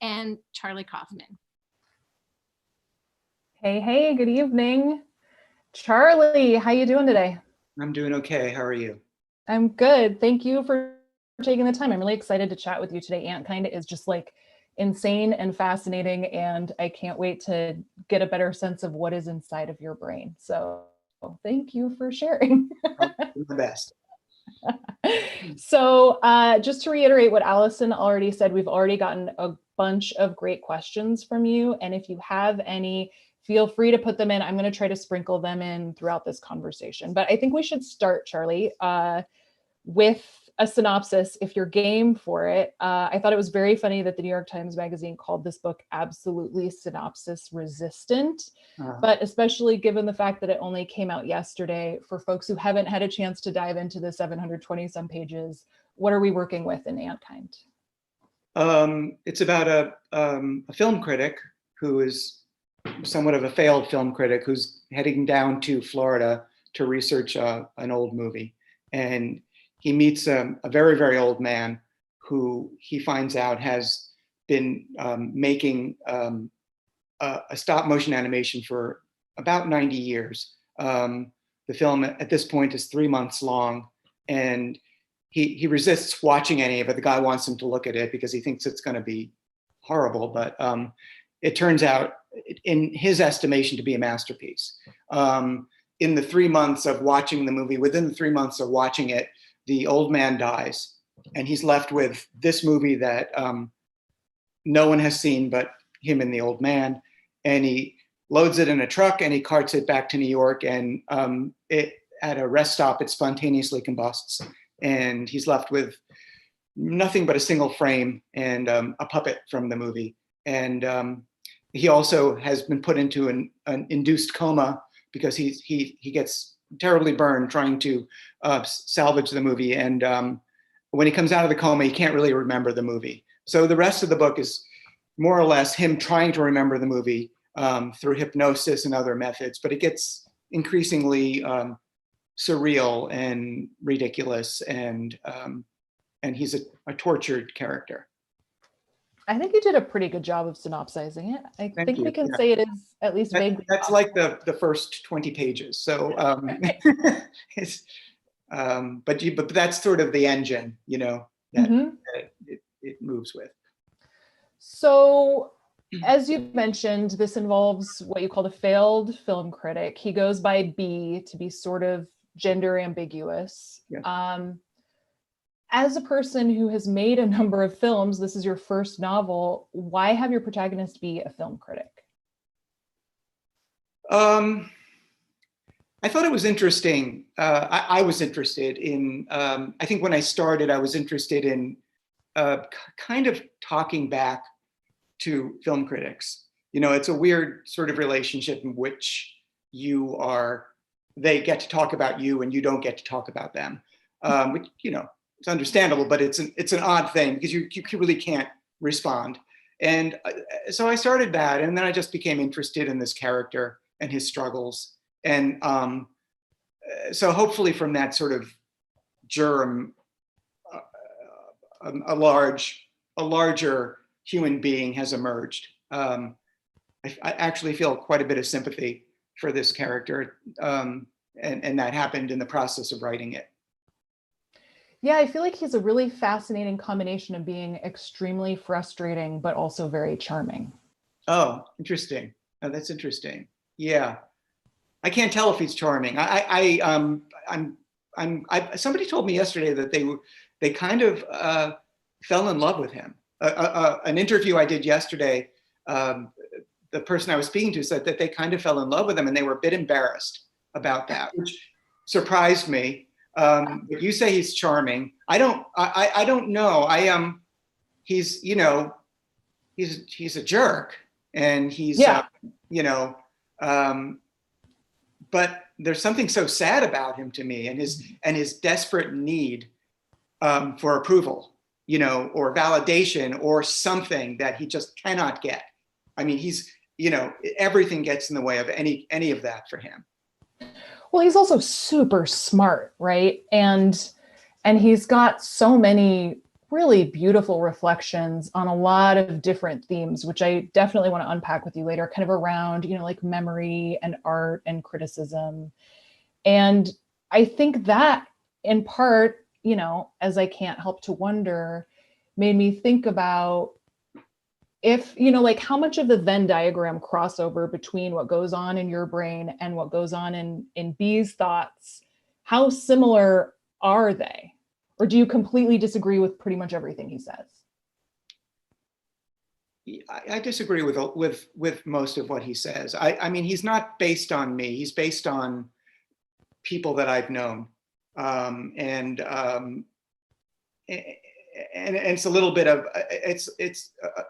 and Charlie Kaufman. Hey, good evening. Charlie, how you doing today? I'm doing okay. How are you? I'm good. Thank you for taking the time. I'm really excited to chat with you today. Antkind is just like insane and fascinating, and I can't wait to get a better sense of what is inside of your brain. So thank you for sharing. I'll do my best. So just to reiterate what Allison already said, we've already gotten a bunch of great questions from you. And if you have any, feel free to put them in. I'm going to try to sprinkle them in throughout this conversation. But I think we should start, Charlie, with a synopsis, if you're game for it. I thought it was very funny that the New York Times Magazine called this book absolutely synopsis resistant, but especially given the fact that it only came out yesterday, for folks who haven't had a chance to dive into the 720 some pages, what are we working with in Antkind? It's about a film critic who is somewhat of a failed film critic who's heading down to Florida to research an old movie. And he meets a very, very old man who he finds out has been making a stop motion animation for about 90 years. The film at this point is 3 months long, and he resists watching any of it. The guy wants him to look at it because he thinks it's going to be horrible, but it turns out, in his estimation, to be a masterpiece. In the 3 months of watching the movie, within the 3 months of watching it, the old man dies, and he's left with this movie that no one has seen but him and the old man. And he loads it in a truck and he carts it back to New York, and at a rest stop, it spontaneously combusts. And he's left with nothing but a single frame and a puppet from the movie. And he also has been put into an induced coma because he gets terribly burned trying to salvage the movie. And when he comes out of the coma, he can't really remember the movie. So the rest of the book is more or less him trying to remember the movie through hypnosis and other methods, but it gets increasingly surreal and ridiculous, and he's a tortured character. I think you did a pretty good job of synopsizing it. I think we can say it is at least vaguely. That's like the first 20 pages. So, it's, but that's sort of the engine, that it moves with. So, as you mentioned, this involves what you called a failed film critic. He goes by B to be sort of gender ambiguous. Yeah. As a person who has made a number of films, this is your first novel, why have your protagonist be a film critic? I thought it was interesting. I was interested in, I think when I started, I was interested in kind of talking back to film critics. It's a weird sort of relationship in which they get to talk about you and you don't get to talk about them, which, it's understandable, but it's an odd thing because you really can't respond. And so I started that, and then I just became interested in this character and his struggles. And so hopefully from that sort of germ, a larger human being has emerged. I actually feel quite a bit of sympathy for this character, and that happened in the process of writing it. Yeah, I feel like he's a really fascinating combination of being extremely frustrating, but also very charming. Oh, interesting. Oh, that's interesting. Yeah, I can't tell if he's charming. Somebody told me yesterday that they kind of fell in love with him. An interview I did yesterday, the person I was speaking to said that they kind of fell in love with him, and they were a bit embarrassed about that, which surprised me. But you say he's charming. I don't know. He's a jerk, and he's but there's something so sad about him to me, and his desperate need for approval, or validation or something that he just cannot get. I mean, everything gets in the way of any of that for him. Well, he's also super smart, right? And he's got so many really beautiful reflections on a lot of different themes, which I definitely want to unpack with you later, kind of around, like memory and art and criticism. And I think that in part, as I can't help to wonder, made me think about if, like how much of the Venn diagram crossover between what goes on in your brain and what goes on in B's thoughts, how similar are they? Or do you completely disagree with pretty much everything he says? I disagree with most of what he says. I mean, he's not based on me. He's based on people that I've known, and it's a little bit of it's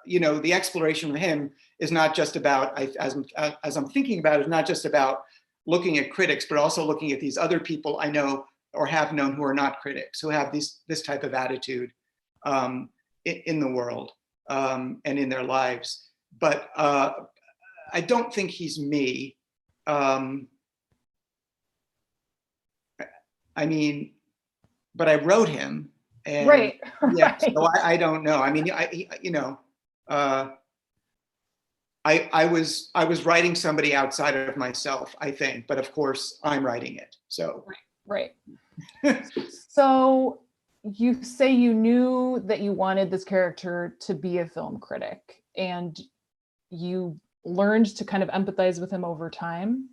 the exploration of him is not just about as I'm thinking about it, is not just about looking at critics, but also looking at these other people I know or have known who are not critics, who have this type of attitude in the world and in their lives. But I don't think he's me. I mean, but I wrote him, and right. Yeah, right. so I don't know. I mean, I was writing somebody outside of myself, I think, but of course I'm writing it. So right. So you say you knew that you wanted this character to be a film critic, and you learned to kind of empathize with him over time.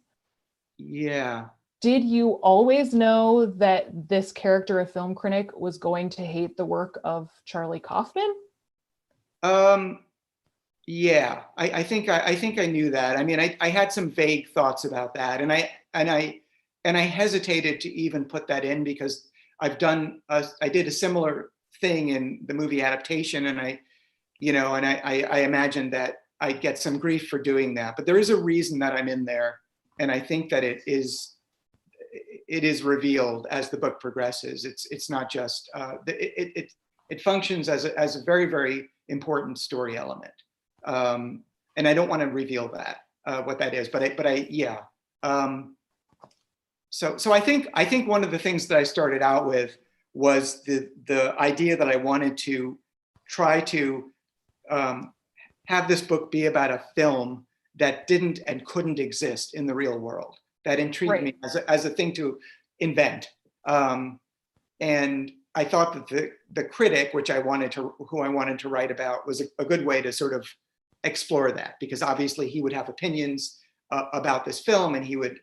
Yeah. Did you always know that this character, a film critic, was going to hate the work of Charlie Kaufman? Yeah, I think I knew that. I mean, I had some vague thoughts about that, and I hesitated to even put that in because I did a similar thing in the movie adaptation, and I imagined that I'd get some grief for doing that. But there is a reason that I'm in there, and I think that it is revealed as the book progresses. It's not just it functions as a very, very important story element, and I don't want to reveal that what that is, but yeah. So I think one of the things that I started out with was the idea that I wanted to try to have this book be about a film that didn't and couldn't exist in the real world. That intrigued me as a thing to invent. And I thought that the critic, who I wanted to write about, was a good way to sort of explore that, because obviously he would have opinions about this film, and he would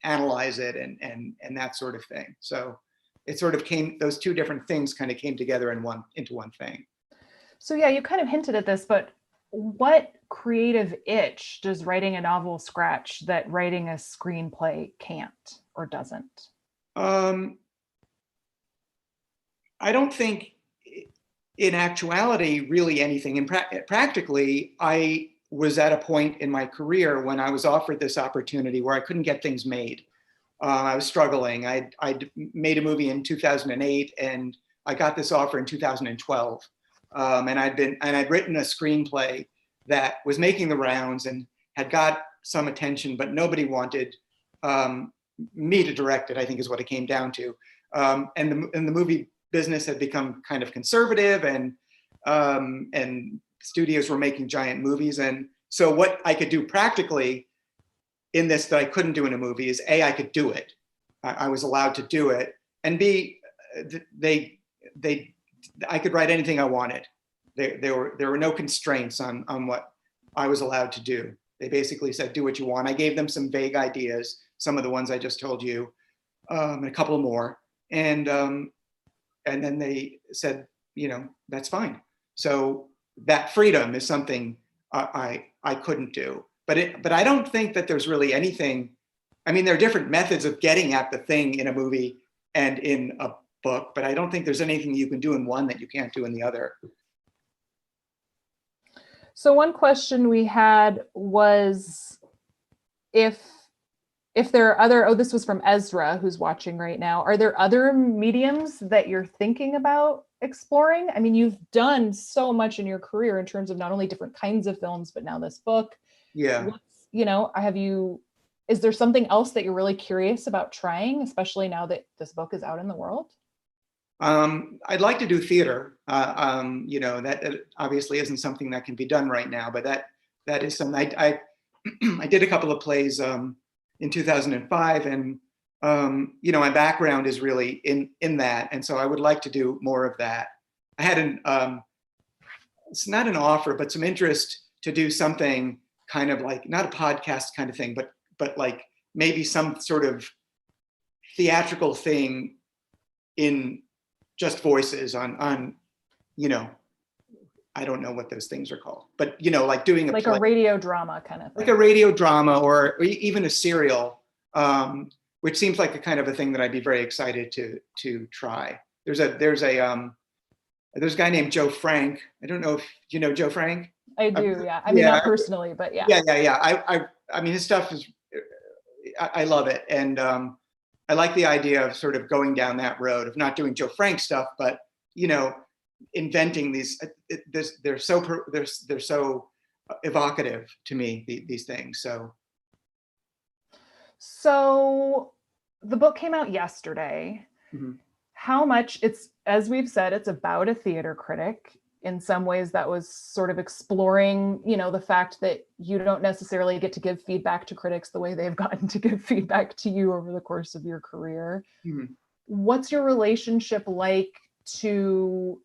analyze it and that sort of thing. So it sort of those two different things kind of came together into one thing. So yeah, you kind of hinted at this, but what creative itch does writing a novel scratch that writing a screenplay can't or doesn't? I don't think in actuality really anything. And practically, I was at a point in my career when I was offered this opportunity where I couldn't get things made. I was struggling. I'd made a movie in 2008, and I got this offer in 2012. And I'd written a screenplay that was making the rounds and had got some attention, but nobody wanted me to direct it, I think is what it came down to. And the movie business had become kind of conservative, and studios were making giant movies. And so what I could do practically in this that I couldn't do in a movie is A, I could do it. I was allowed to do it. And B, I could write anything I wanted. There were no constraints on what I was allowed to do. They basically said, do what you want. I gave them some vague ideas, some of the ones I just told you, and a couple more. And then they said, that's fine. So that freedom is something I couldn't do. But I don't think that there's really anything. I mean, there are different methods of getting at the thing in a movie and in a book, but I don't think there's anything you can do in one that you can't do in the other. So one question we had was if there are other, this was from Ezra, who's watching right now, are there other mediums that you're thinking about exploring? I mean, you've done so much in your career in terms of not only different kinds of films, but now this book. Yeah. Is there something else that you're really curious about trying, especially now that this book is out in the world? I'd like to do theater. That obviously isn't something that can be done right now, but that is something I I did a couple of plays in 2005, and my background is really in that, and so I would like to do more of that. I had it's not an offer, but some interest to do something kind of like, not a podcast kind of thing, but like maybe some sort of theatrical thing in just voices on I don't know what those things are called, but like doing like a radio drama kind of thing. Like a radio drama or even a serial, which seems like a kind of a thing that I'd be very excited to try. There's a guy named Joe Frank. I don't know if you know Joe Frank. I do, yeah. I mean, not personally, but yeah. Yeah. I mean, his stuff is, I love it, and I like the idea of sort of going down that road of not doing Joe Frank stuff, but inventing these. They're so evocative to me, these things. So the book came out yesterday. Mm-hmm. How much as we've said, it's about a theater critic. In some ways that was sort of exploring, the fact that you don't necessarily get to give feedback to critics the way they've gotten to give feedback to you over the course of your career. Mm-hmm. What's your relationship like to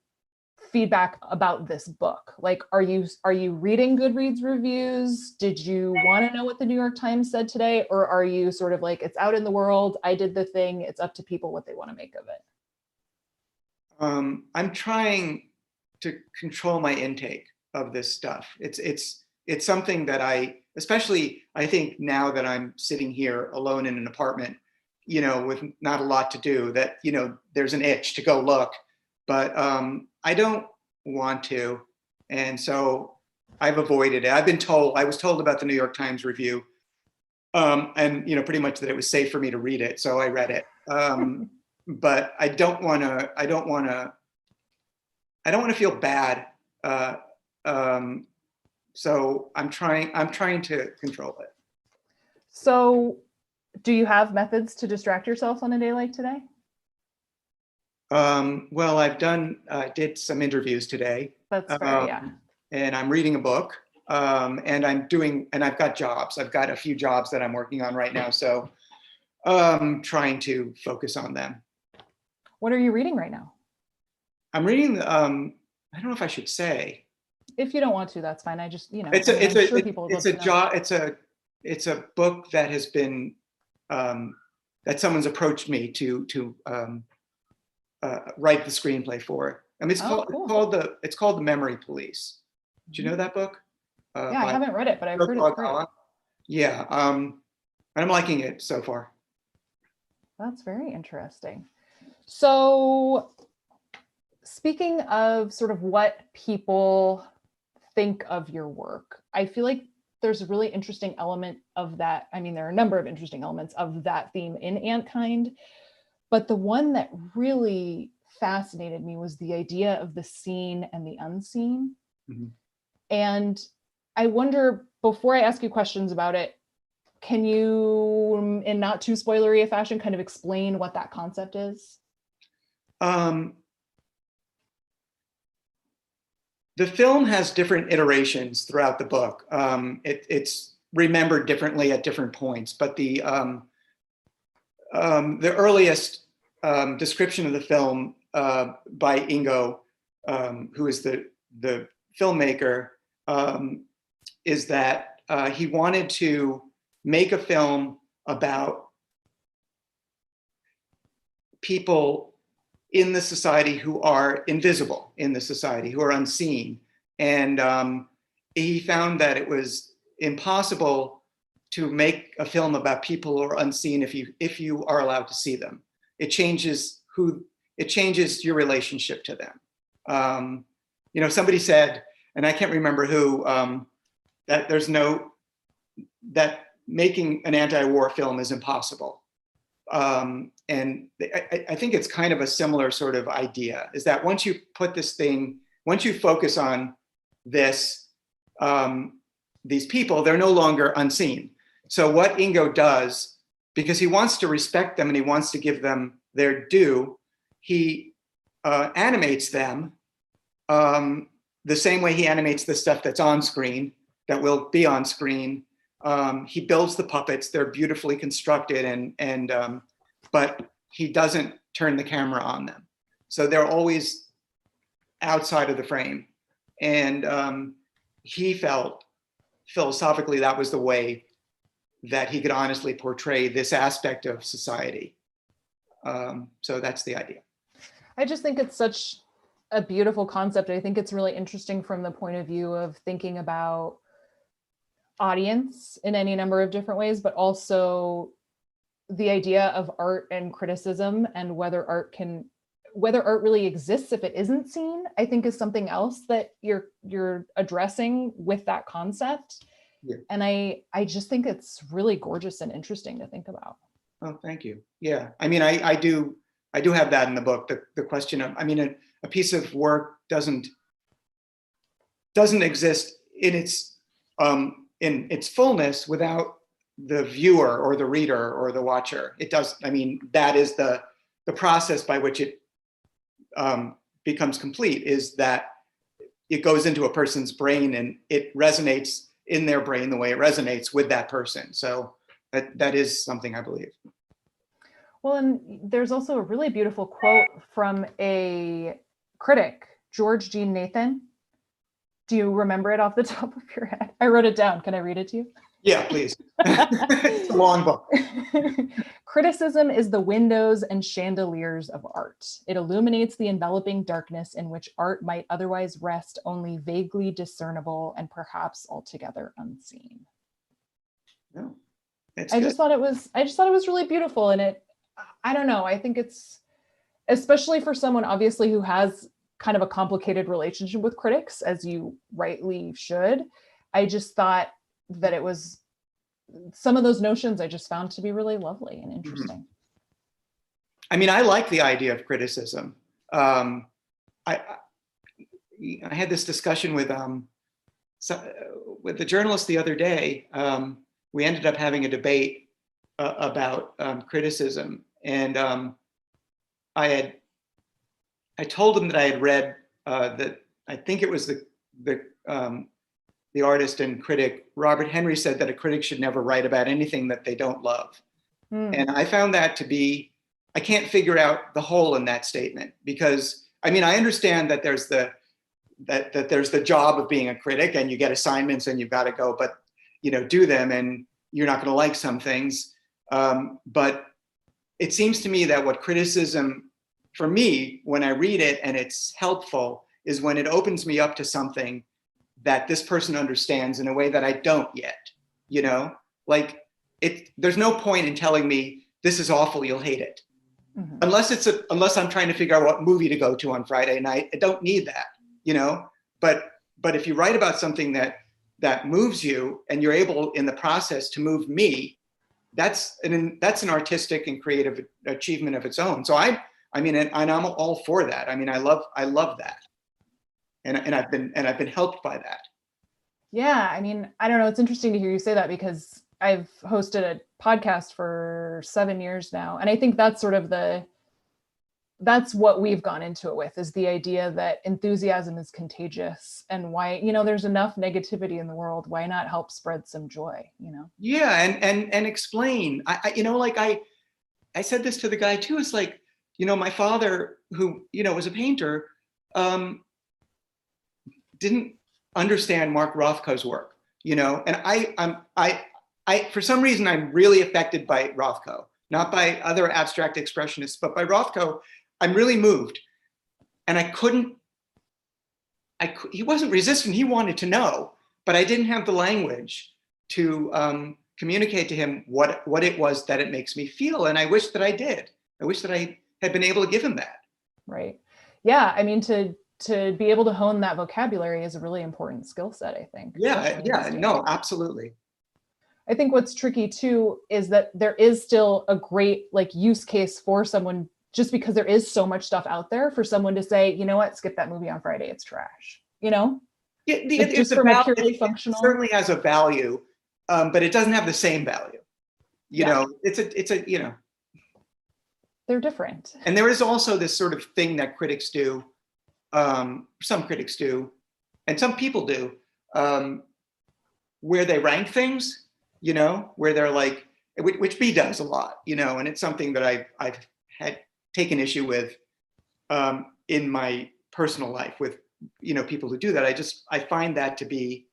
feedback about this book? Like, are you reading Goodreads reviews? Did you want to know what the New York Times said today? Or are you sort of like, it's out in the world, I did the thing, it's up to people what they want to make of it? I'm trying to control my intake of this stuff. It's something that especially I think now that I'm sitting here alone in an apartment, with not a lot to do, that, there's an itch to go look, but I don't want to. And so I've avoided it. I was told about the New York Times review, and pretty much that it was safe for me to read it. So I read it. But I don't want to feel bad. So I'm trying to control it. So do you have methods to distract yourself on a day like today? Well, I did some interviews today. That's fair, yeah. And I'm reading a book, and I've got jobs. I've got a few jobs that I'm working on right now. So trying to focus on them. What are you reading right now? I'm reading, I don't know if I should say. If you don't want to, that's fine. I just, it's a book that has been, that someone's approached me to write the screenplay for. I mean, it's called The Memory Police. Do you know that book? Yeah, I haven't read it, but I've heard it's great. Yeah, and I'm liking it so far. That's very interesting. So speaking of sort of what people think of your work, I feel like there's a really interesting element of that. I mean, there are a number of interesting elements of that theme in Antkind, but the one that really fascinated me was the idea of the seen and the unseen. Mm-hmm. And I wonder, before I ask you questions about it, can you, in not too spoilery a fashion, kind of explain what that concept is? The film has different iterations throughout the book. It's remembered differently at different points, but the earliest description of the film by Ingo, who is the filmmaker, is that he wanted to make a film about people in the society who are invisible in the society, who are unseen. And he found that it was impossible to make a film about people who are unseen if you are allowed to see them. It changes your relationship to them. Somebody said, and I can't remember who, that making an anti-war film is impossible. And I think it's kind of a similar sort of idea, is that once you focus on this, these people, they're no longer unseen. So what Ingo does, because he wants to respect them and he wants to give them their due, he animates them the same way he animates the stuff that's on screen, that will be on screen. He builds the puppets; they're beautifully constructed, but he doesn't turn the camera on them, so they're always outside of the frame. And he felt philosophically that was the way that he could honestly portray this aspect of society. So that's the idea. I just think it's such a beautiful concept. I think it's really interesting from the point of view of thinking about audience in any number of different ways, but also the idea of art and criticism, and whether art really exists if it isn't seen, I think is something else that you're addressing with that concept. Yeah. And I just think it's really gorgeous and interesting to think about. Oh, thank you. Yeah, I mean, I do have that in the book. The question of, I mean, a piece of work doesn't exist in its fullness without the viewer or the reader or the watcher. It does. I mean, that is the process by which it becomes complete, is that it goes into a person's brain and it resonates in their brain the way it resonates with that person. So that is something I believe. Well, and there's also a really beautiful quote from a critic, George Jean Nathan. Do you remember it off the top of your head? I wrote it down. Can I read it to you? Yeah, please. It's a long book. Criticism is the windows and chandeliers of art. It illuminates the enveloping darkness in which art might otherwise rest, only vaguely discernible and perhaps altogether unseen. No, I just thought it was really beautiful. And I don't know, I think it's, especially for someone obviously who has kind of a complicated relationship with critics, as you rightly should, I just thought that it was, some of those notions I just found to be really lovely and interesting. I mean, I like the idea of criticism. I had this discussion with the journalist the other day. We ended up having a debate about criticism, and I told him that I had read that, I think it was the artist and critic Robert Henry said that a critic should never write about anything that they don't love. And I found that to be, I can't figure out the hole in that statement, because I mean, I understand that there's the job of being a critic and you get assignments and you've got to go, but do them, and you're not going to like some things. But it seems to me that what criticism, for me, when I read it and it's helpful, is when it opens me up to something that this person understands in a way that I don't yet, like there's no point in telling me this is awful, you'll hate it. Mm-hmm. Unless I'm trying to figure out what movie to go to on Friday night. I don't need that, but if you write about something that moves you and you're able in the process to move me, that's an artistic and creative achievement of its own. So I mean, and I'm all for that. I mean, I love that. And I've been helped by that. Yeah, I mean, I don't know. It's interesting to hear you say that, because I've hosted a podcast for 7 years now, and I think that's sort of that's what we've gone into it with, is the idea that enthusiasm is contagious, and why, there's enough negativity in the world. Why not help spread some joy? Yeah, and explain. I said this to the guy too. It's like, my father, who was a painter, didn't understand Mark Rothko's work, and I for some reason I'm really affected by Rothko, not by other abstract expressionists, but by Rothko. I'm really moved, and he wasn't resistant. He wanted to know, but I didn't have the language to communicate to him what it was that it makes me feel, and I wish that I did. I wish that I had been able to give him that. Right. Yeah. I mean, to be able to hone that vocabulary is a really important skill set, I think. Yeah. No, absolutely. I think what's tricky too is that there is still a great use case for someone, just because there is so much stuff out there, for someone to say, you know what, skip that movie on Friday, it's trash. It's from a purely it functional. Certainly has a value, but it doesn't have the same value. It's a They're different. And there is also this sort of thing that critics do, some critics do, and some people do, where they rank things, you know, where they're like, which B does a lot, you know, and it's something that I've had taken issue with in my personal life with, you know, people who do that. I find that to be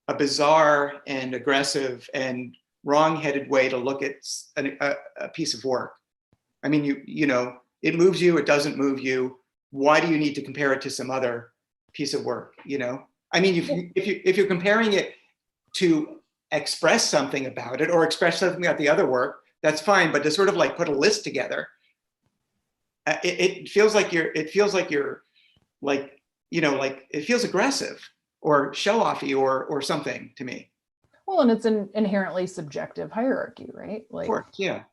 a bizarre and aggressive and wrong-headed way to look at a piece of work. I mean, you know, it moves you, it doesn't move you. Why do you need to compare it to some other piece of work, you know? I mean, if you're comparing it to express something about it or express something about the other work, that's fine. But to sort of like put a list together, it feels like you're like, you know, like it feels aggressive or show-offy or something to me. Well, and it's an inherently subjective hierarchy, right? Like, of course, yeah.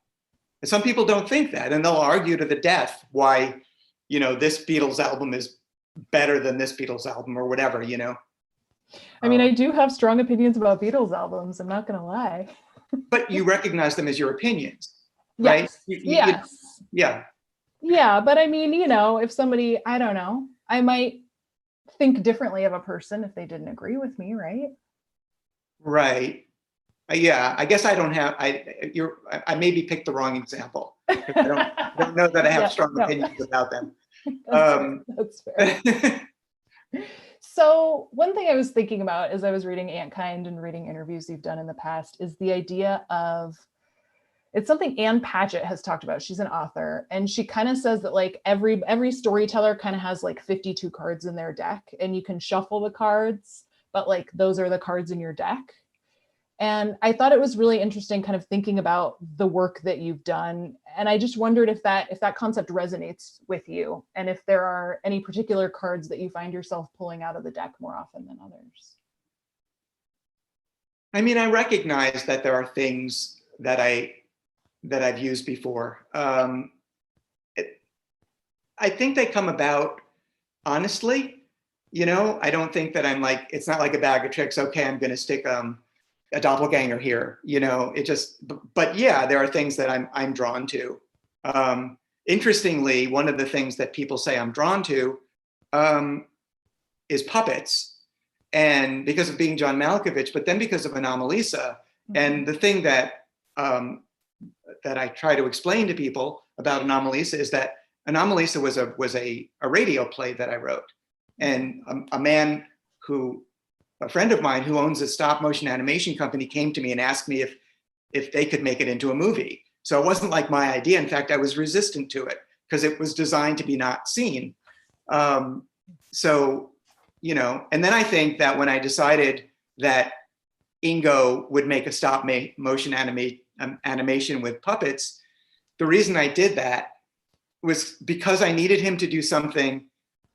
And some people don't think that, and they'll argue to the death why, you know, this Beatles album is better than this Beatles album or whatever, you know. I mean, I do have strong opinions about Beatles albums, I'm not gonna lie. But you recognize them as your opinions, right? Yes. Yes. Yeah. Yeah, but I mean, you know, if somebody, I don't know, I might think differently of a person if they didn't agree with me, right? Right. Yeah, I guess I don't have, I maybe picked the wrong example. I don't know that I have strong opinions about them. That's fair. So one thing I was thinking about as I was reading Antkind and reading interviews you've done in the past is the idea of, it's something Ann Patchett has talked about. She's an author, and she kind of says that like every storyteller kind of has like 52 cards in their deck, and you can shuffle the cards, but like those are the cards in your deck. And I thought it was really interesting kind of thinking about the work that you've done. And I just wondered if that concept resonates with you, and if there are any particular cards that you find yourself pulling out of the deck more often than others. I mean, I recognize that there are things that I've used before. I think they come about honestly, you know. I don't think that I'm like, it's not like a bag of tricks. Okay, I'm going to stick a doppelganger here, you know. It just, but yeah, there are things that I'm drawn to. Interestingly, one of the things that people say I'm drawn to is puppets, and because of being John Malkovich, but then because of Anomalisa. Mm-hmm. And the thing that I try to explain to people about Anomalisa is that Anomalisa was a radio play that I wrote, and a friend of mine who owns a stop motion animation company came to me and asked me if they could make it into a movie. So it wasn't like my idea. In fact, I was resistant to it because it was designed to be not seen. So, you know, and then I think that when I decided that Ingo would make a stop motion animation with puppets, the reason I did that was because I needed him to do something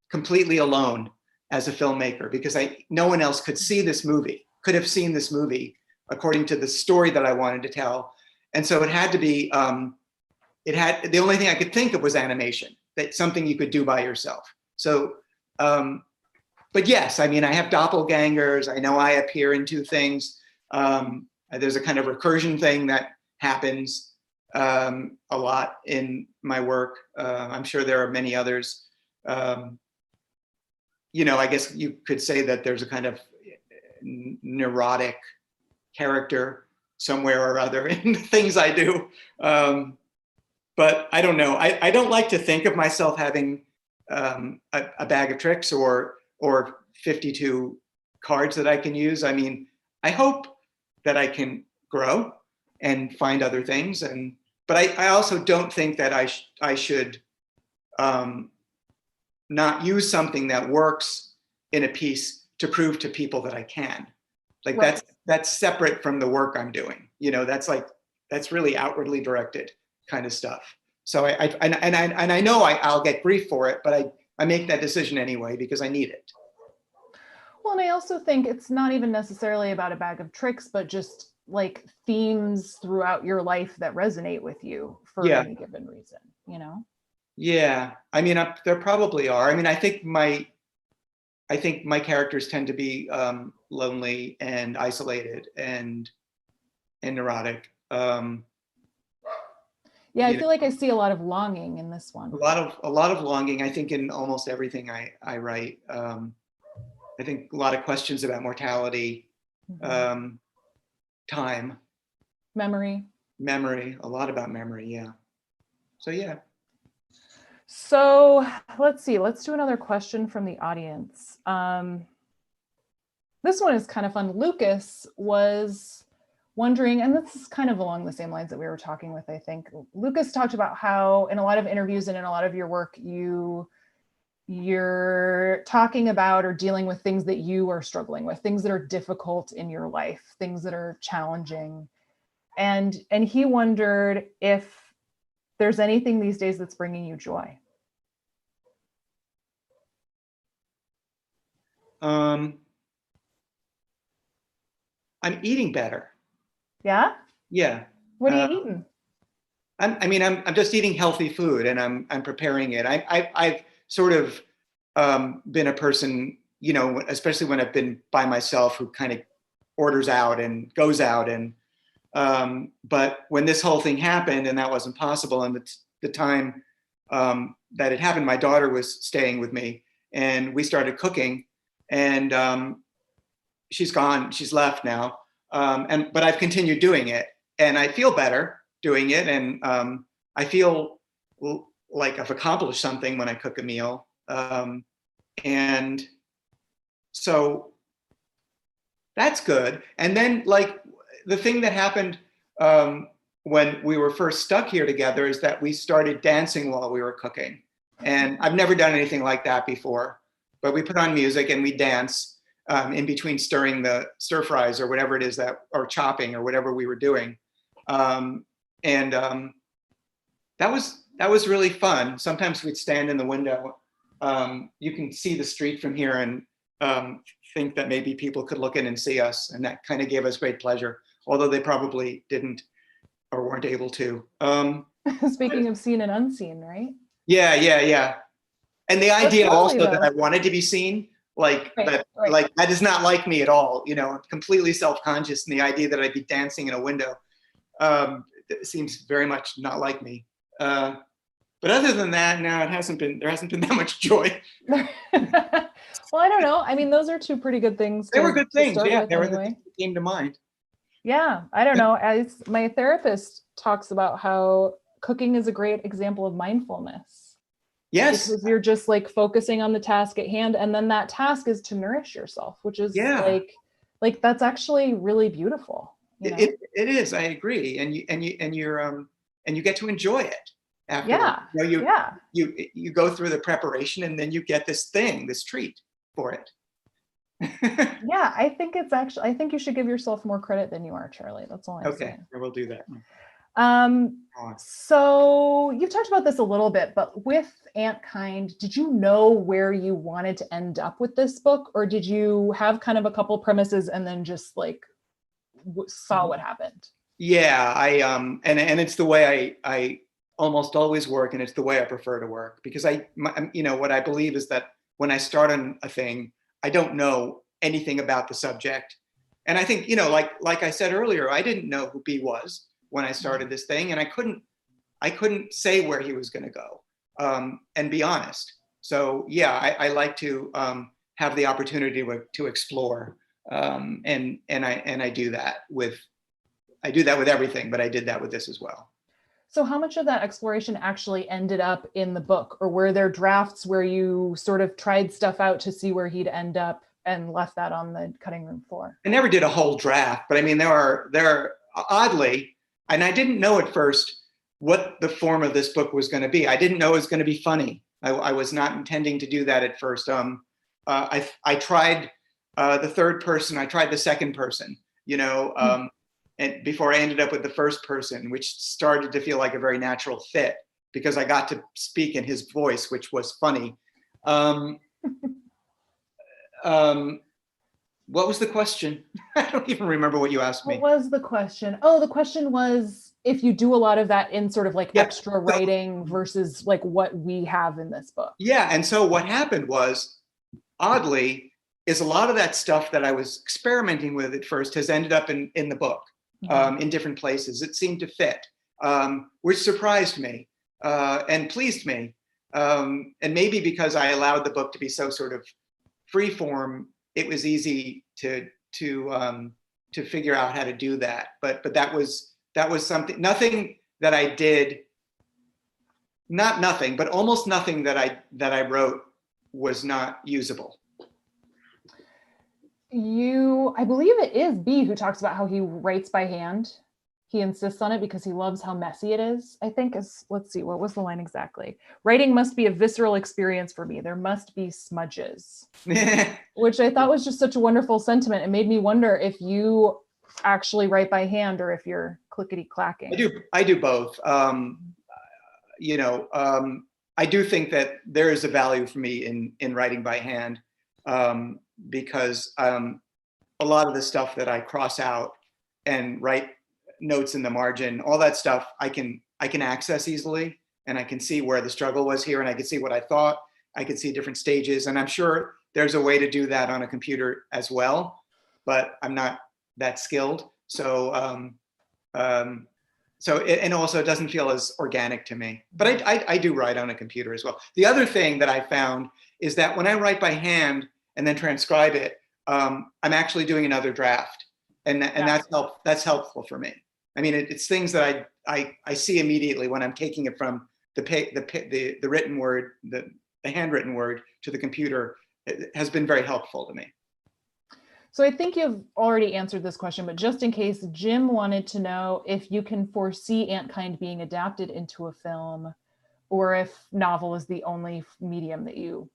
completely alone as a filmmaker, because no one else could have seen this movie according to the story that I wanted to tell. And so it had to be, the only thing I could think of was animation, that's something you could do by yourself. So, but yes, I mean, I have doppelgangers. I know I appear in two things. There's a kind of recursion thing that happens a lot in my work. I'm sure there are many others. You know, I guess you could say that there's a kind of neurotic character somewhere or other in the things I do. But I don't know. I don't like to think of myself having a bag of tricks or 52 cards that I can use. I mean, I hope that I can grow and find other things. But I also don't think that I should not use something that works in a piece to prove to people that I can. Like, right. That's separate from the work I'm doing. You know, that's really outwardly directed kind of stuff. So I know I'll get grief for it, but I make that decision anyway because I need it. Well, and I also think it's not even necessarily about a bag of tricks, but just like themes throughout your life that resonate with you for any given reason, you know? Yeah, I mean, there probably are. I mean, I think my characters tend to be lonely and isolated and neurotic. Yeah, I you know, feel like I see a lot of longing in this one. a lot of longing, I think, in almost everything I write. I think a lot of questions about mortality, time, Memory. memory, a lot about memory. Yeah. So yeah. So let's see, let's do another question from the audience. This one is kind of fun. Lucas was wondering, and this is kind of along the same lines that we were talking with, I think. Lucas talked about how in a lot of interviews and in a lot of your work, you're talking about or dealing with things that you are struggling with, things that are difficult in your life, things that are challenging. And he wondered if there's anything these days that's bringing you joy. I'm eating better. Yeah? Yeah. What are you eating? I'm just eating healthy food, and I'm preparing it. I've sort of been a person, you know, especially when I've been by myself, who kind of orders out and goes out. And but when this whole thing happened, and that wasn't possible, and the time that it happened, my daughter was staying with me, and we started cooking, and she's gone, she's left now, but I've continued doing it, and I feel better doing it, and I feel like I've accomplished something when I cook a meal, and so that's good. And then, like, the thing that happened when we were first stuck here together is that we started dancing while we were cooking, and I've never done anything like that before. But we put on music and we dance in between stirring the stir fries or whatever it is or chopping or whatever we were doing. And that was really fun. Sometimes we'd stand in the window. You can see the street from here, and think that maybe people could look in and see us, and that kind of gave us great pleasure, although they probably didn't or weren't able to. Speaking of seen and unseen, right? Yeah. And the idea lovely, also that I wanted to be seen, like that, like that is not like me at all. You know, completely self-conscious, and the idea that I'd be dancing in a window seems very much not like me. But other than that, no, there hasn't been that much joy. Well, I don't know. I mean, those are two pretty good things. They were good things. Yeah, they were anyway. the things that came to mind. Yeah, I don't know. As my therapist talks about how cooking is a great example of mindfulness. Yes. Because you're just like focusing on the task at hand, and then that task is to nourish yourself, which is like that's actually really beautiful. You know? It is. I agree. And you get to enjoy it. Afterwards. Yeah. You go through the preparation, and then you get this treat for it. Yeah, I think you should give yourself more credit than you are, Charlie. That's all I'm saying. I will do that. So you've talked about this a little bit, but with Antkind, did you know where you wanted to end up with this book, or did you have kind of a couple premises and then just like saw what happened? Yeah, and it's the way I almost always work, and it's the way I prefer to work, because what I believe is that when I start on a thing, I don't know anything about the subject. And I think, like I said earlier, I didn't know who B was when I started this thing, and I couldn't say where he was going to go, and be honest. So yeah, I like to have the opportunity to explore, and I do that with everything, but I did that with this as well. So how much of that exploration actually ended up in the book, or were there drafts where you sort of tried stuff out to see where he'd end up and left that on the cutting room floor? I never did a whole draft, but I mean, there are oddly, and I didn't know at first what the form of this book was going to be. I didn't know it was going to be funny. I was not intending to do that at first. I tried the third person. I tried the second person, and before I ended up with the first person, which started to feel like a very natural fit because I got to speak in his voice, which was funny. What was the question? I don't even remember what you asked me. What was the question? Oh, the question was if you do a lot of that in sort of like extra writing versus like what we have in this book. Yeah, and so what happened was, oddly, is a lot of that stuff that I was experimenting with at first has ended up in the book. In different places. It seemed to fit. which surprised me and pleased me. And maybe because I allowed the book to be so sort of free form, it was easy to figure out how to do that. But that was something, nothing that I did, not nothing, but almost nothing that I wrote was not usable. I believe it is B who talks about how he writes by hand. He insists on it because he loves how messy it is, I think let's see, what was the line exactly? Writing must be a visceral experience for me. There must be smudges, which I thought was just such a wonderful sentiment. It made me wonder if you actually write by hand or if you're clickety clacking. I do both. I do think that there is a value for me in writing by hand, because a lot of the stuff that I cross out and write notes in the margin, all that stuff I can access easily, and I can see where the struggle was here, and I can see what I thought. I can see different stages, and I'm sure there's a way to do that on a computer as well, but I'm not that skilled. So and also it doesn't feel as organic to me. But I do write on a computer as well. The other thing that I found is that when I write by hand and then transcribe it, I'm actually doing another draft, and that's helpful for me. I mean, it's things that I see immediately when I'm taking it from the written word, the handwritten word to the computer. It has been very helpful to me. So I think you've already answered this question, but just in case, Jim wanted to know if you can foresee Antkind being adapted into a film, or if novel is the only medium that you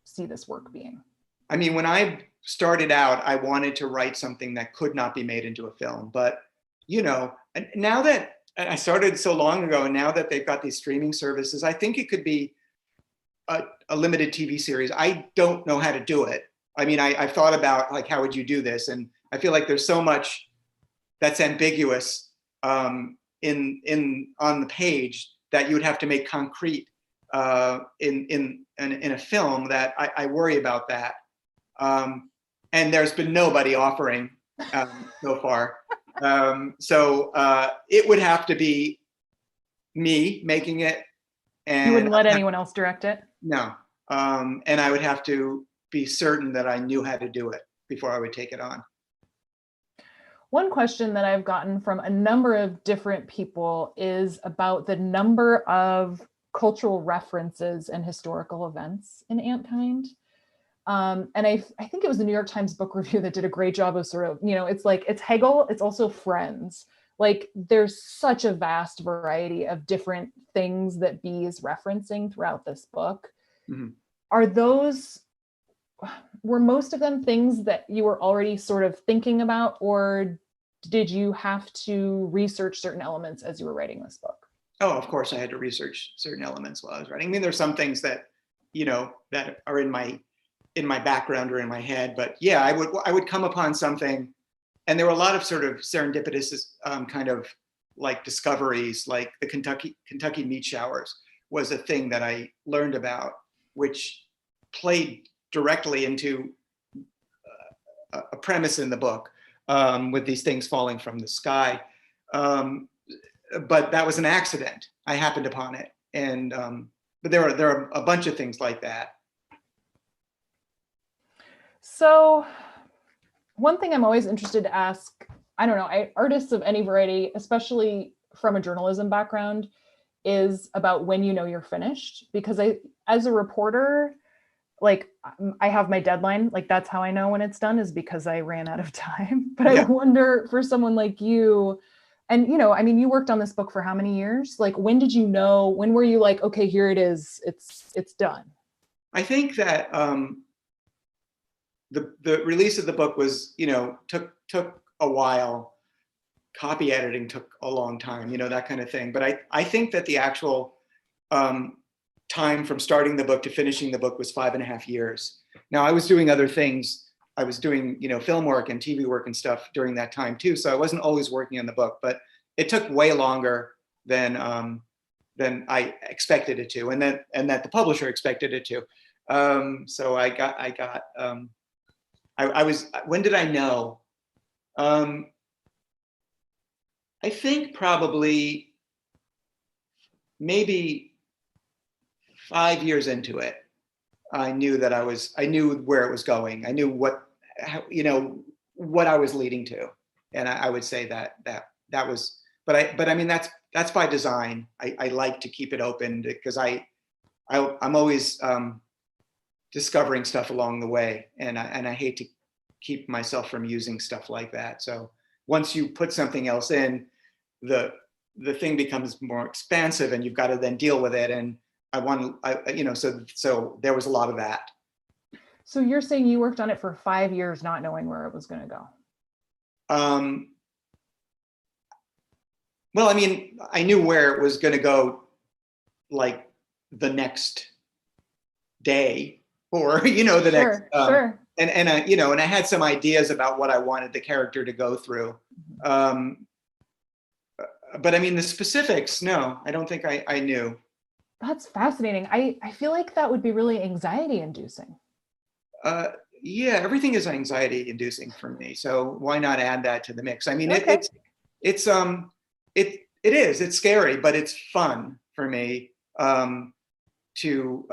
see this work being. I mean, when I started out, I wanted to write something that could not be made into a film, but now that I started so long ago, and now that they've got these streaming services, I think it could be a limited TV series. I don't know how to do it. I mean, I've thought about, like, how would you do this? And I feel like there's so much that's ambiguous on the page that you would have to make concrete in a film, that I worry about that. And there's been nobody offering so far. So it would have to be me making it. And you wouldn't let anyone else direct it? No. And I would have to be certain that I knew how to do it before I would take it on. One question that I've gotten from a number of different people is about the number of cultural references and historical events in Antkind. And I think it was the New York Times Book Review that did a great job of sort of, it's like, it's Hegel, it's also Friends. Like, there's such a vast variety of different things that B is referencing throughout this book. Mm-hmm. Were most of them things that you were already sort of thinking about, or did you have to research certain elements as you were writing this book? Oh, of course I had to research certain elements while I was writing. I mean, there's some things that, that are in my background or in my head, but yeah, I would come upon something, and there were a lot of sort of serendipitous kind of like discoveries, like the Kentucky meat showers was a thing that I learned about, which played directly into a premise in the book, with these things falling from the sky. But that was an accident. I happened upon it. And but there are a bunch of things like that. So one thing I'm always interested to ask, I don't know, artists of any variety, especially from a journalism background, is about when you know you're finished. Because as a reporter, like, I have my deadline, like that's how I know when it's done, is because I ran out of time. But yeah. I wonder, for someone like you, and I mean, you worked on this book for how many years? Like, when did you know, when were you like, okay, here it is, it's done? I think that the release of the book was, took a while. Copy editing took a long time, that kind of thing. But I think that the actual time from starting the book to finishing the book was 5.5 years. Now, I was doing other things. I was doing, film work and TV work and stuff during that time too. So I wasn't always working on the book, but it took way longer than I expected it to, and that the publisher expected it to. So I was, when did I know? I think probably maybe 5 years into it, I knew where it was going. I knew what I was leading to. And I would say that was, but I mean, that's by design. I like to keep it open because I'm always discovering stuff along the way, and I hate to keep myself from using stuff like that. So once you put something else in, the thing becomes more expansive, and you've got to then deal with it. And so there was a lot of that. So you're saying you worked on it for 5 years, not knowing where it was going to go? Well, I mean, I knew where it was going to go, like the next day, or the next. Sure. And I had some ideas about what I wanted the character to go through. But I mean, the specifics, no, I don't think I knew. That's fascinating. I feel like that would be really anxiety inducing. Yeah, everything is anxiety inducing for me. So why not add that to the mix? I mean, Okay. it's scary, but it's fun for me to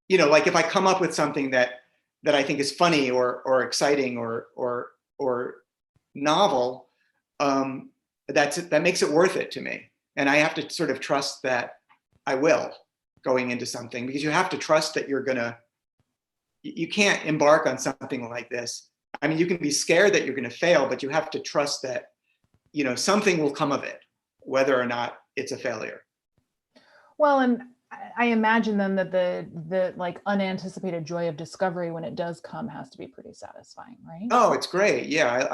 like if I come up with something that I think is funny or exciting or novel, that makes it worth it to me. And I have to sort of trust that I will going into something, because you have to trust that you can't embark on something like this. I mean, you can be scared that you're going to fail, but you have to trust that, something will come of it, whether or not it's a failure. Well, and I imagine then that the like unanticipated joy of discovery when it does come has to be pretty satisfying, right? Oh, it's great. Yeah,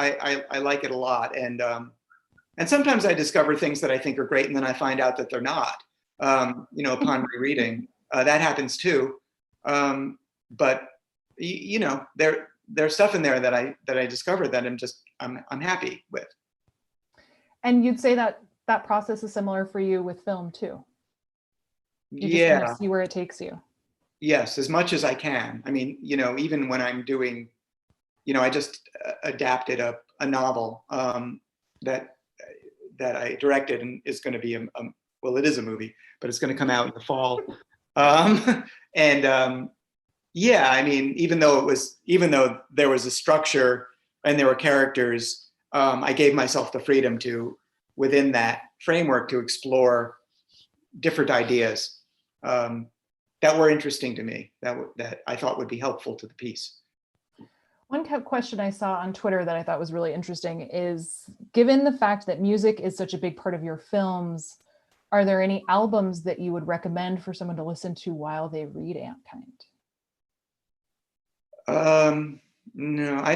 I like it a lot. And sometimes I discover things that I think are great, and then I find out that they're not, upon rereading. That happens too. But there's stuff in there that I discovered that I'm happy with. And you'd say that process is similar for you with film too? You just kind of see where it takes you. Yes, as much as I can. I mean, even when I'm doing, I just adapted a novel that I directed, and is going to be it is a movie, but it's going to come out in the fall. Yeah, I mean, even though there was a structure and there were characters, I gave myself the freedom to, within that framework, to explore different ideas that were interesting to me, that I thought would be helpful to the piece. One question I saw on Twitter that I thought was really interesting is, given the fact that music is such a big part of your films, are there any albums that you would recommend for someone to listen to while they read Antkind? No, I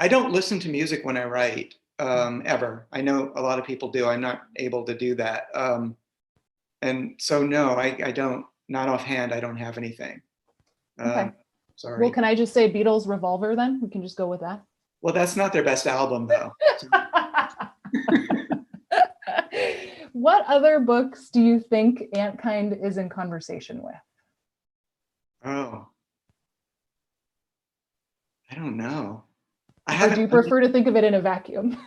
don't listen to music when I write, ever. I know a lot of people do. I'm not able to do that. And so, no, I don't, not offhand, I don't have anything. Okay. Sorry. Well, can I just say Beatles Revolver then? We can just go with that. Well, that's not their best album though. What other books do you think Antkind is in conversation with? Oh, I don't know. Or do you prefer to think of it in a vacuum?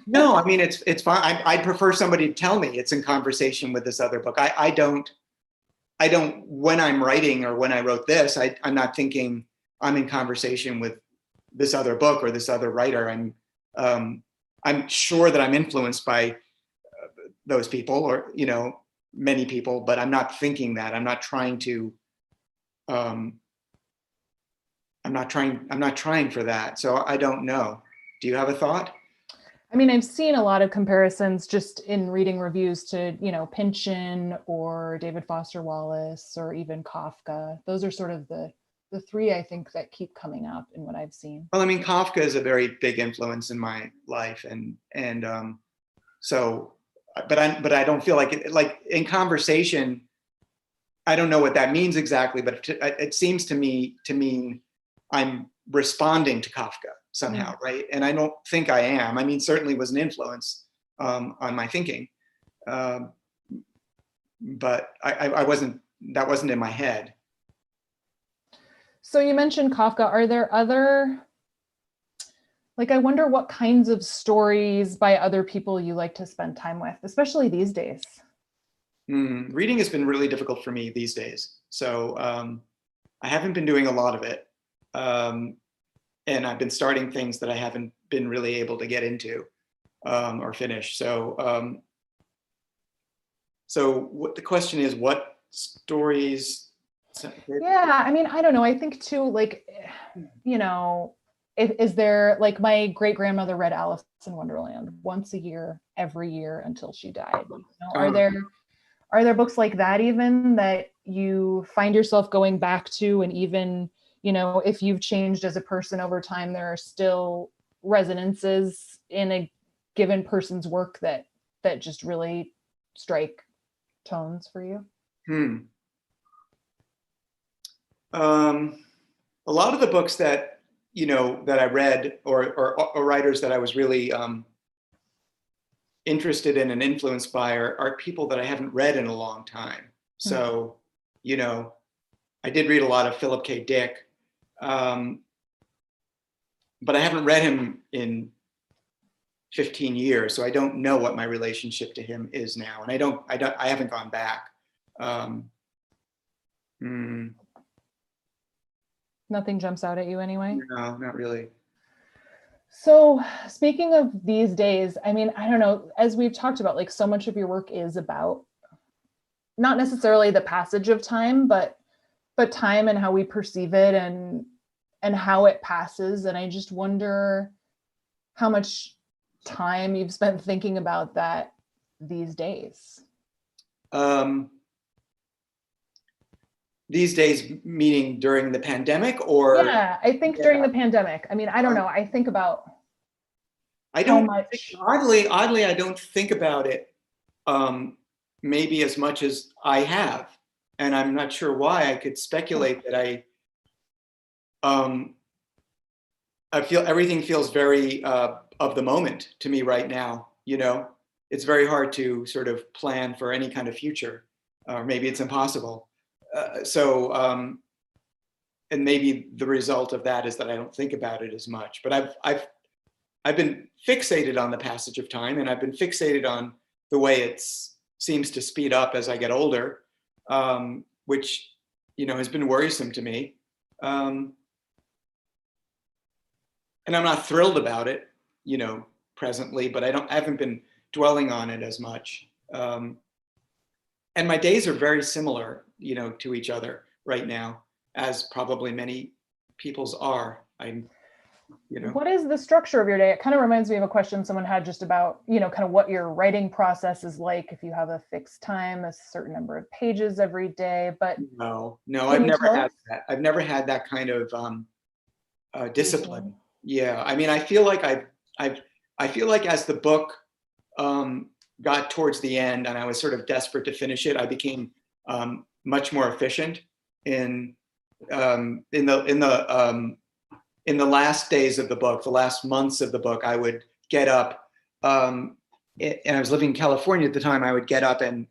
No, I mean, it's fine. I'd prefer somebody to tell me it's in conversation with this other book. I don't, when I'm writing or when I wrote this, I'm not thinking I'm in conversation with this other book or this other writer. I'm sure that I'm influenced by those people, or, many people, but I'm not thinking that. I'm not trying to, I'm not trying for that. So I don't know. Do you have a thought? I mean, I've seen a lot of comparisons just in reading reviews to, Pynchon or David Foster Wallace or even Kafka. Those are sort of the three, I think, that keep coming up in what I've seen. Well, I mean, Kafka is a very big influence in my life, and so, but I don't feel like in conversation. I don't know what that means exactly, but it seems to me to mean I'm responding to Kafka somehow, right? And I don't think I am. I mean, certainly was an influence on my thinking, but I wasn't. That wasn't in my head. So you mentioned Kafka. Are there other, I wonder what kinds of stories by other people you like to spend time with, especially these days? Reading has been really difficult for me these days. So I haven't been doing a lot of it. And I've been starting things that I haven't been really able to get into or finish. So, what the question is, what stories? Yeah, I mean, I don't know. I think too, like, you know, is there, like, my great grandmother read Alice in Wonderland once a year, every year until she died. You know, are there books like that even that you find yourself going back to, and even, you know, if you've changed as a person over time, there are still resonances in a given person's work that just really strike tones for you? A lot of the books that, you know, that I read, or writers that I was really interested in and influenced by are people that I haven't read in a long time. So, you know, I did read a lot of Philip K. Dick, but I haven't read him in 15 years, so I don't know what my relationship to him is now, and I haven't gone back. Nothing jumps out at you anyway? No, not really. So speaking of these days, I mean, I don't know, as we've talked about, like, so much of your work is about not necessarily the passage of time, but time and how we perceive it and how it passes. And I just wonder how much time you've spent thinking about that these days. These days, meaning during the pandemic, or? Yeah, I think during the pandemic. I mean, I don't know. I think about how much. Oddly, I don't think about it maybe as much as I have. And I'm not sure why. I could speculate that I feel everything feels very of the moment to me right now. You know, it's very hard to sort of plan for any kind of future, or maybe it's impossible. And maybe the result of that is that I don't think about it as much. But I've been fixated on the passage of time, and I've been fixated on the way it seems to speed up as I get older, which, you know, has been worrisome to me. And I'm not thrilled about it, you know, presently, but I haven't been dwelling on it as much. And my days are very similar, you know, to each other right now, as probably many people's are. You know. What is the structure of your day? It kind of reminds me of a question someone had just about, you know, kind of what your writing process is like, if you have a fixed time, a certain number of pages every day. But no, I've never had that. I've never had that kind of discipline. Yeah, I mean, I feel like I feel like as the book got towards the end and I was sort of desperate to finish it, I became much more efficient in the last days of the book, the last months of the book. I would get up, and I was living in California at the time. I would get up and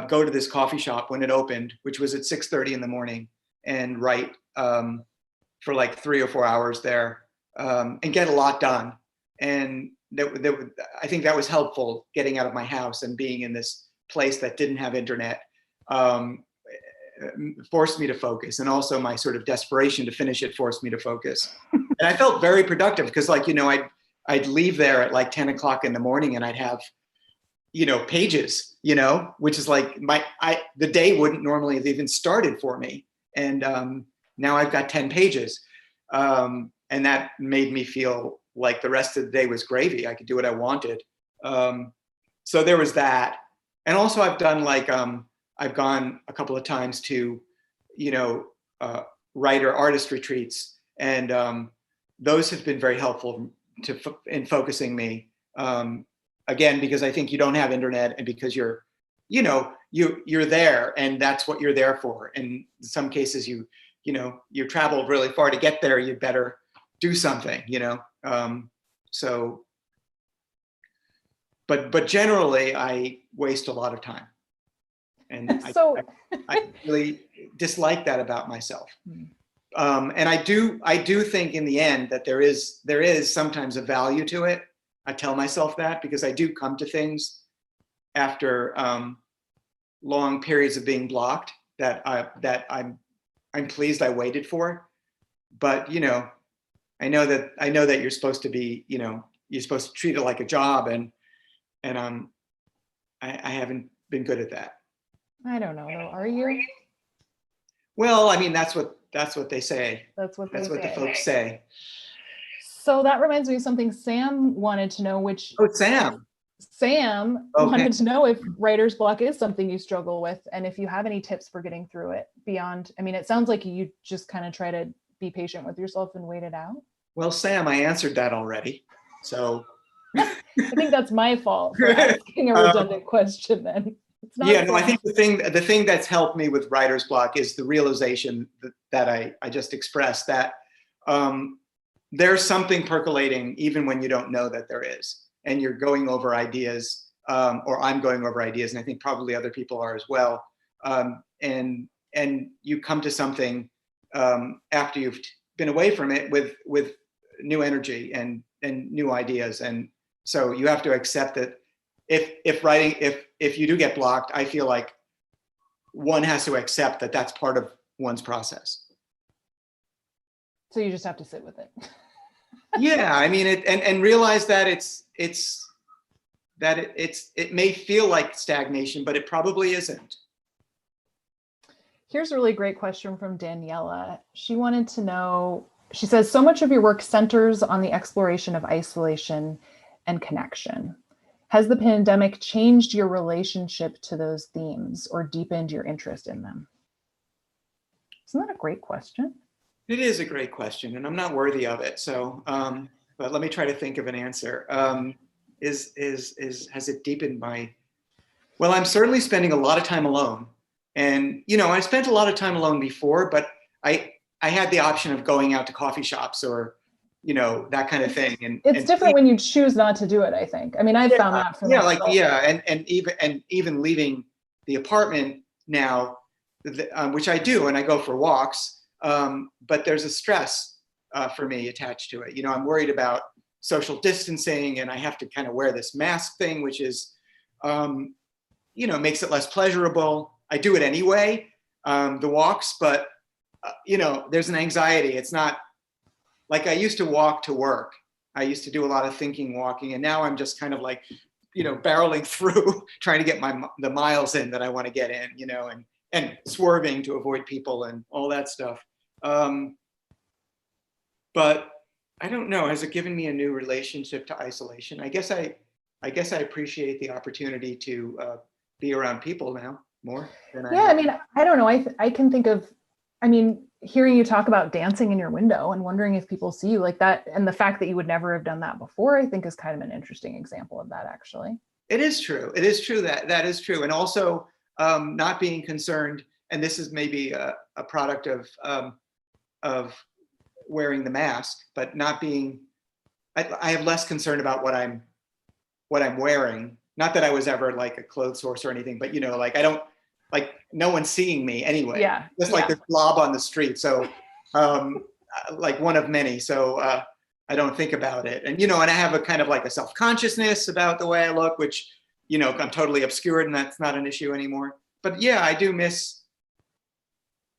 go to this coffee shop when it opened, which was at 6:30 in the morning, and write for like 3 or 4 hours there, and get a lot done. And I think that was helpful, getting out of my house and being in this place that didn't have internet. Forced me to focus, and also my sort of desperation to finish it forced me to focus. And I felt very productive because, like, you know, I'd leave there at like 10 o'clock in the morning and I'd have, you know, pages, you know, which is like the day wouldn't normally have even started for me. And now I've got 10 pages. And that made me feel like the rest of the day was gravy. I could do what I wanted. So there was that. And also I've done like, I've gone a couple of times to, you know, writer artist retreats, and those have been very helpful in focusing me. Again, because I think you don't have internet, and because you're there, and that's what you're there for. And in some cases, you traveled really far to get there. You better do something, you know. But generally, I waste a lot of time. And I really dislike that about myself. And I do think in the end that there is sometimes a value to it. I tell myself that because I do come to things after long periods of being blocked that I'm pleased I waited for. But I know that you're supposed to be, you're supposed to treat it like a job, and I haven't been good at that. I don't know though. Are you? Well, I mean, that's what they say. That's what the folks say. So that reminds me of something Sam wanted to know, which Sam wanted to know if writer's block is something you struggle with, and if you have any tips for getting through it beyond. I mean, it sounds like you just kind of try to be patient with yourself and wait it out. Well, Sam, I answered that already. So I think that's my fault for asking a redundant question then. It's not I think the thing that's helped me with writer's block is the realization that I just expressed, that there's something percolating even when you don't know that there is, and you're going over ideas, or I'm going over ideas, and I think probably other people are as well. And you come to something after you've been away from it with new energy and new ideas. And so you have to accept that if you do get blocked, I feel like one has to accept that that's part of one's process. So you just have to sit with it. Yeah, I mean, and realize that it may feel like stagnation, but it probably isn't. Here's a really great question from Daniela. She wanted to know, she says, so much of your work centers on the exploration of isolation and connection. Has the pandemic changed your relationship to those themes or deepened your interest in them? Isn't that a great question? It is a great question, and I'm not worthy of it. So, but let me try to think of an answer. Has it deepened my? Well, I'm certainly spending a lot of time alone, and I spent a lot of time alone before, but I had the option of going out to coffee shops or that kind of thing. And it's different when you choose not to do it, I think. I mean, I've found that for myself. And even leaving the apartment now, which I do, and I go for walks. But there's a stress for me attached to it. I'm worried about social distancing, and I have to kind of wear this mask thing, which is, makes it less pleasurable. I do it anyway, the walks, but there's an anxiety. It's not like I used to walk to work. I used to do a lot of thinking walking, and now I'm just kind of like, barreling through, trying to get the miles in that I want to get in, and swerving to avoid people and all that stuff. But I don't know, has it given me a new relationship to isolation? I guess I appreciate the opportunity to be around people now more than I mean, I don't know. I can think of, hearing you talk about dancing in your window and wondering if people see you like that, and the fact that you would never have done that before, I think is kind of an interesting example of that, actually. It is true. It is true that is true. And also not being concerned, and this is maybe a product of wearing the mask, but not being, I have less concern about what I'm wearing. Not that I was ever like a clothes source or anything, but I don't, like, no one's seeing me anyway. Yeah. Just like this blob on the street. So like one of many. So I don't think about it. And, and I have a kind of like a self-consciousness about the way I look, which, I'm totally obscured, and that's not an issue anymore. But yeah, I do miss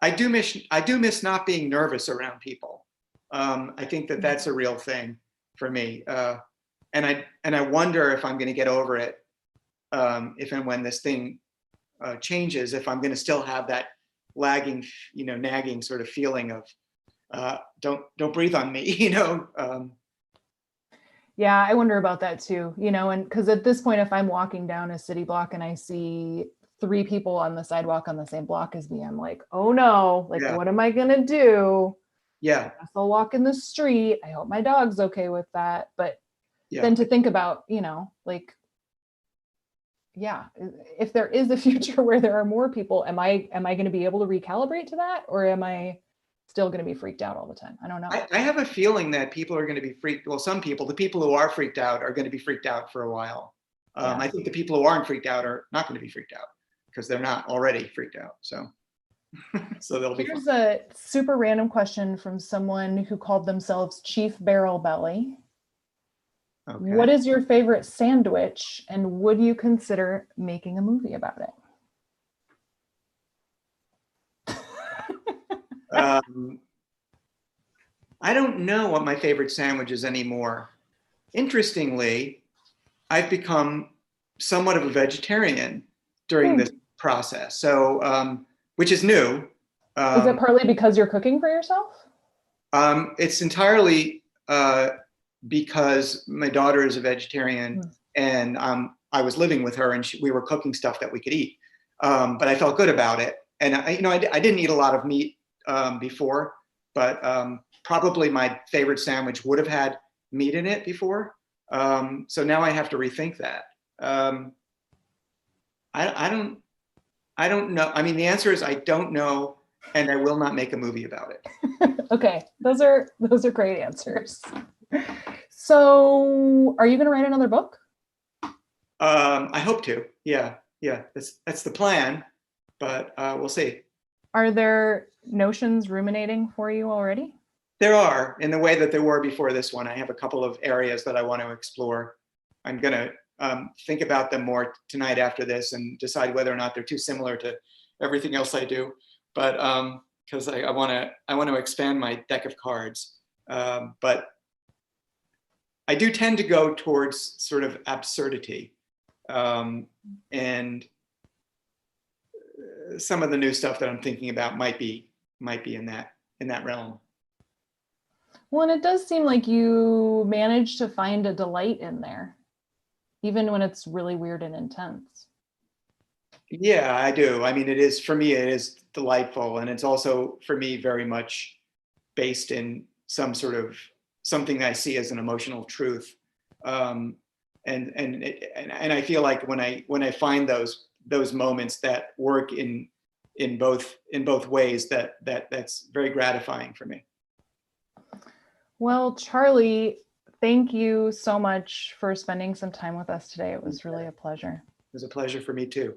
not being nervous around people. I think that that's a real thing for me. And I wonder if I'm going to get over it, if and when this thing changes, if I'm going to still have that lagging, nagging sort of feeling of don't breathe on me, Yeah, I wonder about that too, and because at this point, if I'm walking down a city block and I see 3 people on the sidewalk on the same block as me, I'm like, oh no, what am I going to do? Yeah. I guess I'll walk in the street. I hope my dog's okay with that. But then to think about, if there is a future where there are more people, am I going to be able to recalibrate to that, or am I still going to be freaked out all the time? I don't know. I have a feeling that people are going to be freaked. Well, some people, the people who are freaked out are going to be freaked out for a while. I think the people who aren't freaked out are not going to be freaked out because they're not already freaked out. So they'll be fine. Here's a super random question from someone who called themselves Chief Barrel Belly. Okay. What is your favorite sandwich, and would you consider making a movie about it? Um, I don't know what my favorite sandwich is anymore. Interestingly, I've become somewhat of a vegetarian during this process. So, which is new. Is it partly because you're cooking for yourself? It's entirely because my daughter is a vegetarian, and I was living with her, and we were cooking stuff that we could eat. But I felt good about it, and I didn't eat a lot of meat before, but probably my favorite sandwich would have had meat in it before. So now I have to rethink that. I don't know. I mean, the answer is I don't know, and I will not make a movie about it. Okay, those are great answers. So, are you going to write another book? I hope to. Yeah. That's the plan, but we'll see. Are there notions ruminating for you already? There are, in the way that there were before this one. I have a couple of areas that I want to explore. I'm going to think about them more tonight after this and decide whether or not they're too similar to everything else I do. But because I want to expand my deck of cards. But I do tend to go towards sort of absurdity, and some of the new stuff that I'm thinking about might be in that realm. Well, and it does seem like you managed to find a delight in there, even when it's really weird and intense. Yeah, I do. I mean, for me, it is delightful. And it's also, for me, very much based in some sort of something I see as an emotional truth. And I feel like when I find those moments that work in both ways, that's very gratifying for me. Well, Charlie, thank you so much for spending some time with us today. It was really a pleasure. It was a pleasure for me too.